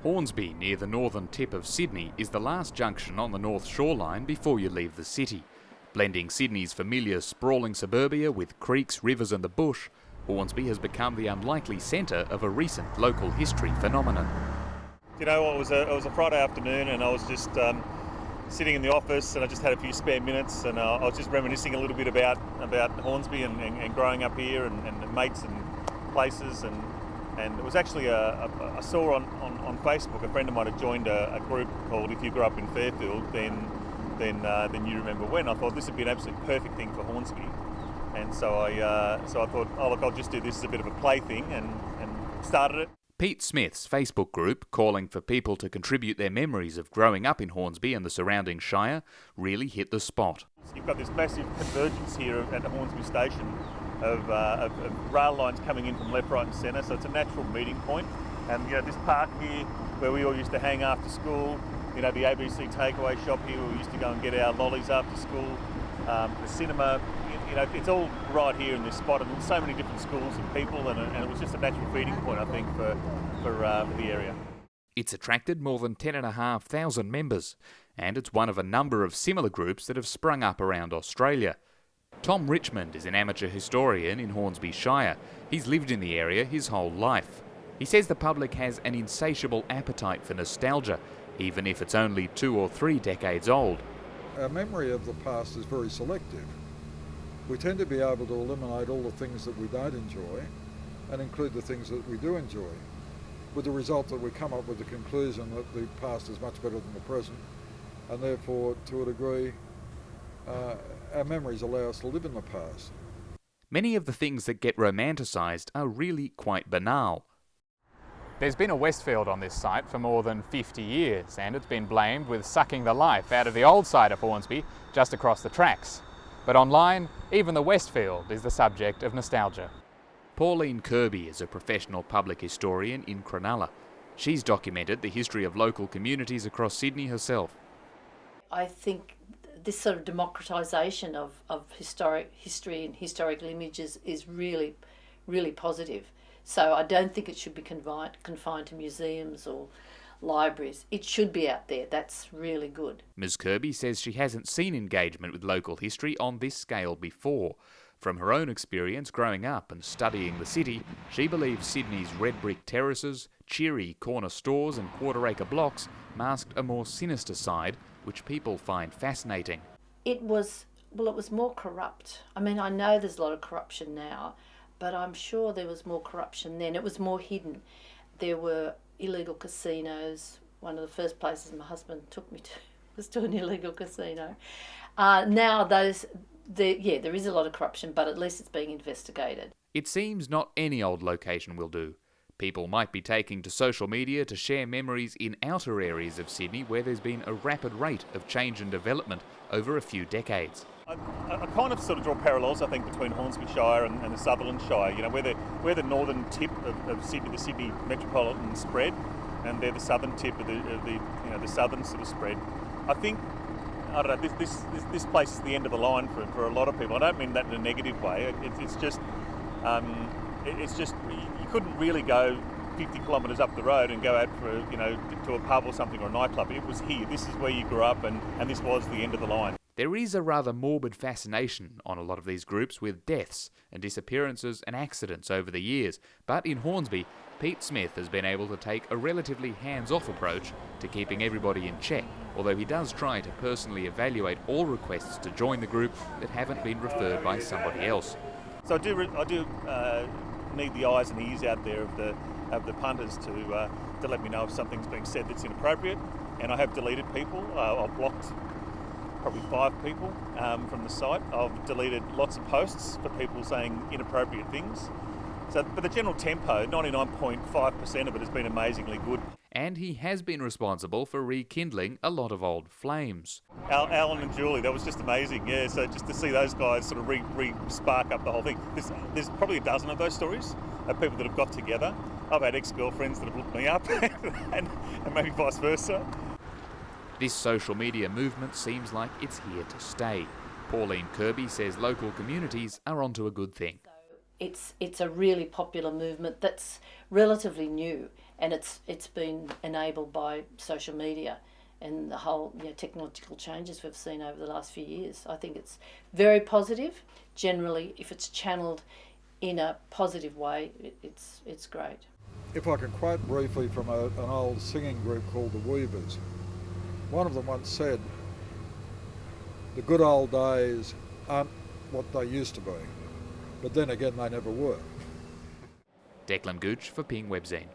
Hornsby, near the northern tip of Sydney, is the last junction on the north shoreline before you leave the city. Blending Sydney's familiar sprawling suburbia with creeks, rivers and the bush, Hornsby has become the unlikely centre of a recent local history phenomenon. You know, it was a Friday afternoon and I was just sitting in the office and I just had a few spare minutes and I was just reminiscing a little bit about Hornsby and growing up here and mates and places and it was actually I saw on Facebook a friend of mine had joined a group called If You Grew Up in Fairfield then you remember when. I thought this would be an absolutely perfect thing for Hornsby, and so I thought, oh look, I'll just do this as a bit of a plaything and started it. Pete Smith's Facebook group, calling for people to contribute their memories of growing up in Hornsby and the surrounding shire, really hit the spot. You've got this massive convergence here at the Hornsby station of rail lines coming in from left, right and centre, so it's a natural meeting point. And you know, this park here where we all used to hang after school, you know, the ABC takeaway shop here where we used to go and get our lollies after school, the cinema, you know, it's all right here in this spot, and so many different schools and people, and it was just a natural feeding point, I think, for the area. It's attracted more than 10,500 members, and it's one of a number of similar groups that have sprung up around Australia. Tom Richmond is an amateur historian in Hornsby Shire. He's lived in the area his whole life. He says the public has an insatiable appetite for nostalgia, even if it's only 2 or 3 decades old. Our memory of the past is very selective. We tend to be able to eliminate all the things that we don't enjoy and include the things that we do enjoy, with the result that we come up with the conclusion that the past is much better than the present, and therefore, to a degree, our memories allow us to live in the past. Many of the things that get romanticised are really quite banal. There's been a Westfield on this site for more than 50 years, and it's been blamed with sucking the life out of the old side of Hornsby just across the tracks. But online, even the Westfield is the subject of nostalgia. Pauline Kirby is a professional public historian in Cronulla. She's documented the history of local communities across Sydney herself. I think this sort of democratisation of history and historical images is really, really positive. So I don't think it should be confined to museums or libraries. It should be out there. That's really good. Ms Kirby says she hasn't seen engagement with local history on this scale before. From her own experience growing up and studying the city, she believes Sydney's red brick terraces, cheery corner stores and quarter-acre blocks masked a more sinister side, which people find fascinating. It was more corrupt. I mean, I know there's a lot of corruption now, but I'm sure there was more corruption then. It was more hidden. There were illegal casinos. One of the first places my husband took me to was to an illegal casino. Now there is a lot of corruption, but at least it's being investigated. It seems not any old location will do. People might be taking to social media to share memories in outer areas of Sydney where there's been a rapid rate of change and development over a few decades. I kind of sort of draw parallels, I think, between Hornsby Shire and the Sutherland Shire. You know, we're the northern tip of Sydney, the Sydney metropolitan spread, and they're the southern tip of the southern sort of spread. I think, I don't know, this place is the end of the line for a lot of people. I don't mean that in a negative way. It's just you couldn't really go 50 kilometres up the road and go out for, you know, to a pub or something or a nightclub. It was here. This is where you grew up, and this was the end of the line. There is a rather morbid fascination on a lot of these groups with deaths and disappearances and accidents over the years, but in Hornsby, Pete Smith has been able to take a relatively hands-off approach to keeping everybody in check, although he does try to personally evaluate all requests to join the group that haven't been referred by somebody else. So I do need the eyes and ears out there of the punters to let me know if something's being said that's inappropriate, and I have deleted people. I've blocked probably 5 people from the site. I've deleted lots of posts for people saying inappropriate things. So, but the general tempo, 99.5% of it has been amazingly good. And he has been responsible for rekindling a lot of old flames. Alan and Julie, that was just amazing, yeah. So just to see those guys sort of re-spark up the whole thing. There's probably a dozen of those stories of people that have got together. I've had ex-girlfriends that have looked me up and maybe vice versa. This social media movement seems like it's here to stay. Pauline Kirby says local communities are onto a good thing. it's a really popular movement that's relatively new, and it's been enabled by social media and the whole technological changes we've seen over the last few years. I think it's very positive. Generally, if it's channeled in a positive way, it's great. If I can quote briefly from an old singing group called the Weavers, one of them once said, "The good old days aren't what they used to be, but then again they never were." Declan Gooch for Ping Webzine.